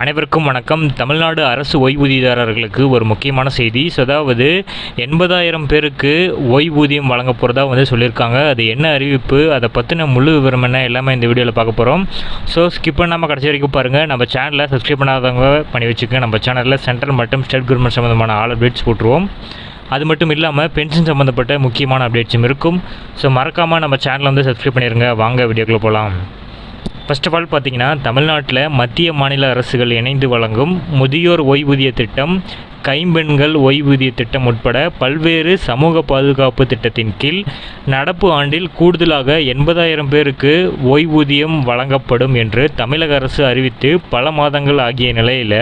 அனைவருக்கும் வணக்கம். தமிழ்நாடு அரசு ஓய்வூதியதாரர்களுக்கு ஒரு முக்கியமான செய்தி. அதாவது 80,000 பேருக்கு ஓய்வூதியம் வழங்க போகிறதா சொல்லியிருக்காங்க. அது என்ன அறிவிப்பு, அதை பற்றின முழு விவரம் என்ன, எல்லாமே இந்த வீடியோவில் பார்க்க போகிறோம். ஸ்கிப் பண்ணாமல் கடைசி வரைக்கும் பாருங்கள். நம்ம சேனலை சப்ஸ்கிரைப் பண்ணாதவங்க பண்ணி வச்சுக்கோங்க. நம்ம சேனலில் சென்ட்ரல் மற்றும் ஸ்டேட் கவர்மெண்ட் சம்மந்தமான ஆல் அப்டேட்ஸ் போட்டுருவோம். அது மட்டும் இல்லாமல் பென்ஷன் சம்மந்தப்பட்ட முக்கியமான அப்டேட்ஸும் இருக்கும். மறக்காமல் நம்ம சேனலை சப்ஸ்கிரைப் பண்ணிடுங்க. வாங்க வீடியோக்குள்ளே போகலாம். ஃபர்ஸ்ட் ஆஃப் ஆல் பார்த்தீங்கன்னா, தமிழ்நாட்டில் மத்திய மாநில அரசுகள் இணைந்து வழங்கும் முதியோர் ஓய்வூதிய திட்டம், கைம்பெண்கள் ஓய்வூதிய திட்டம் உட்பட பல்வேறு சமூக பாதுகாப்பு திட்டத்தின் கீழ் நடப்பு ஆண்டில் கூடுதலாக 80,000 பேருக்கு ஓய்வூதியம் வழங்கப்படும் என்று தமிழக அரசு அறிவித்து பல மாதங்கள் ஆகிய நிலையில்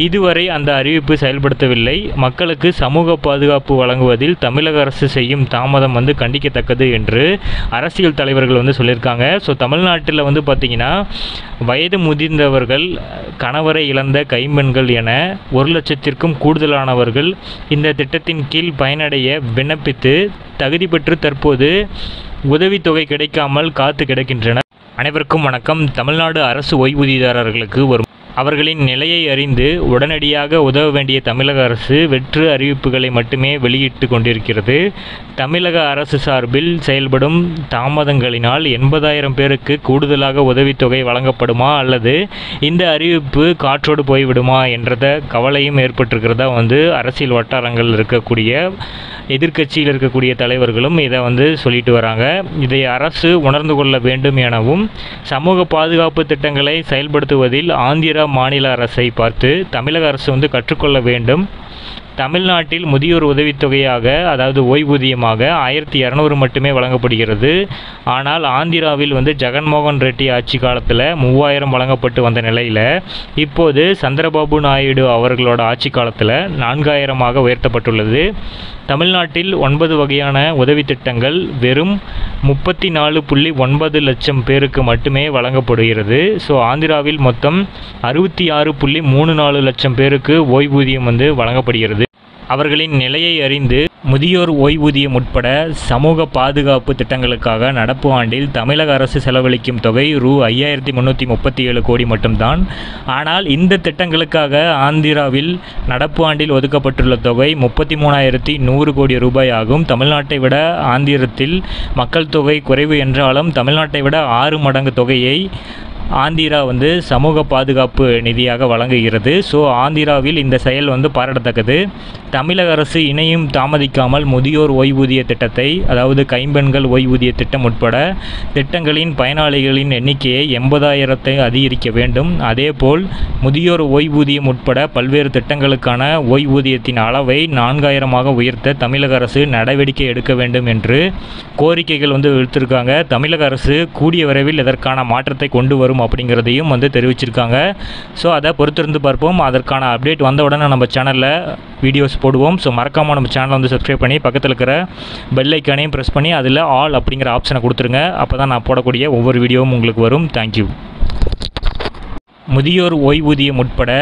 இதுவரை அந்த அறிவிப்பு செயல்படுத்தவில்லை. மக்களுக்கு சமூக பாதுகாப்பு வழங்குவதில் தமிழக அரசு செய்யும் தாமதம் கண்டிக்கத்தக்கது என்று அரசியல் தலைவர்கள் சொல்லியிருக்காங்க. தமிழ்நாட்டில் பார்த்தீங்கன்னா, வயது முதிர்ந்தவர்கள், கணவரை இழந்த கைம்பெண்கள் என 1 லட்சத்திற்கும் கூடுதலானவர்கள் இந்த திட்டத்தின் கீழ் பயனடைய விண்ணப்பித்து தகுதி பெற்று தற்போது உதவித்தொகை கிடைக்காமல் காத்து கிடக்கின்றனர். அனைவருக்கும் வணக்கம். தமிழ்நாடு அரசு ஓய்வூதியதாரர்களுக்கு அவர்களின் நிலையை அறிந்து உடனடியாக உதவ வேண்டிய தமிழக அரசு வெற்று அறிவிப்புகளை மட்டுமே வெளியிட்டு கொண்டிருக்கிறது. தமிழக அரசு சார்பில் செயல்படும் தாமதங்களினால் 80,000 பேருக்கு கூடுதலாக உதவித்தொகை வழங்கப்படுமா அல்லது இந்த அறிவிப்பு காற்றோடு போய்விடுமா என்றத கவலையும் ஏற்பட்டிருக்கிறதா அரசியல் வட்டாரங்கள் இருக்கக்கூடிய எதிர்க்கட்சியில் இருக்கக்கூடிய தலைவர்களும் இதை சொல்லிட்டு வராங்க. இதை அரசு உணர்ந்து கொள்ள வேண்டும் எனவும், சமூக பாதுகாப்பு திட்டங்களை செயல்படுத்துவதில் ஆந்திர மாநில அரசை பார்த்து தமிழக அரசு கற்றுக்கொள்ள வேண்டும். தமிழ்நாட்டில் முதியோர் உதவித்தொகையாக, அதாவது ஓய்வூதியமாக 1,200 மட்டுமே வழங்கப்படுகிறது. ஆனால் ஆந்திராவில் ஜெகன்மோகன் ரெட்டி ஆட்சி காலத்தில் 3,000 வழங்கப்பட்டு வந்த நிலையில் இப்போது சந்திரபாபு நாயுடு அவர்களோட ஆட்சி காலத்தில் 4,000 உயர்த்தப்பட்டுள்ளது. தமிழ்நாட்டில் 9 வகையான உதவி திட்டங்கள் வெறும் 34.9 லட்சம் பேருக்கு மட்டுமே வழங்கப்படுகிறது. ஆந்திராவில் மொத்தம் 66.34 லட்சம் பேருக்கு ஓய்வூதியம் வழங்கப்படுகிறது. அவர்களின் நிலையை அறிந்து முதியோர் ஓய்வூதியம் உட்பட சமூக பாதுகாப்பு திட்டங்களுக்காக நடப்பு ஆண்டில் தமிழக அரசு செலவழிக்கும் தொகை ரூ. 5,337 கோடி மட்டும்தான். ஆனால் இந்த திட்டங்களுக்காக ஆந்திராவில் நடப்பு ஆண்டில் ஒதுக்கப்பட்டுள்ள தொகை 33,100 கோடி ரூபாய் ஆகும். தமிழ்நாட்டை விட ஆந்திரத்தில் மக்கள் தொகை குறைவு என்றாலும் தமிழ்நாட்டை விட 6 மடங்கு தொகையை ஆந்திரா சமூக பாதுகாப்பு நிதியாக வழங்குகிறது. ஆந்திராவில் இந்த செயல் பாராட்டத்தக்கது. தமிழக அரசு இணையும் தாமதிக்காமல் முதியோர் ஓய்வூதிய திட்டத்தை, அதாவது கைம்பெண்கள் ஓய்வூதிய திட்டம் உட்பட திட்டங்களின் பயனாளிகளின் எண்ணிக்கையை 80,000 அதிகரிக்க வேண்டும். அதேபோல் முதியோர் ஓய்வூதியம் உட்பட பல்வேறு திட்டங்களுக்கான ஓய்வூதியத்தின் அளவை 4,000 உயர்த்த தமிழக அரசு நடவடிக்கை எடுக்க வேண்டும் என்று கோரிக்கைகள் விடுத்திருக்காங்க. தமிழக அரசு கூடிய விரைவில் இதற்கான மாற்றத்தை கொண்டு வரும் அப்படிங்கிறதையும் தெரிவிச்சிருக்காங்க. அதை பொறுத்திருந்து பார்ப்போம். அதற்கான அப்டேட் வந்த உடனே நம்ம சேனலில் வீடியோஸ் போடுவோம். மறக்காமல் நம்ம சேனலை சப்ஸ்கிரைப் பண்ணி பக்கத்தில் இருக்கிற பெல் ஐக்கானையும் ப்ரெஸ் பண்ணி அதில் ஆல் அப்படிங்கிற ஆப்ஷனை கொடுத்துருங்க. அப்போ தான் நான் போடக்கூடிய ஒவ்வொரு வீடியோவும் உங்களுக்கு வரும். தேங்க்யூ. முதியோர் ஓய்வூதியம் உட்பட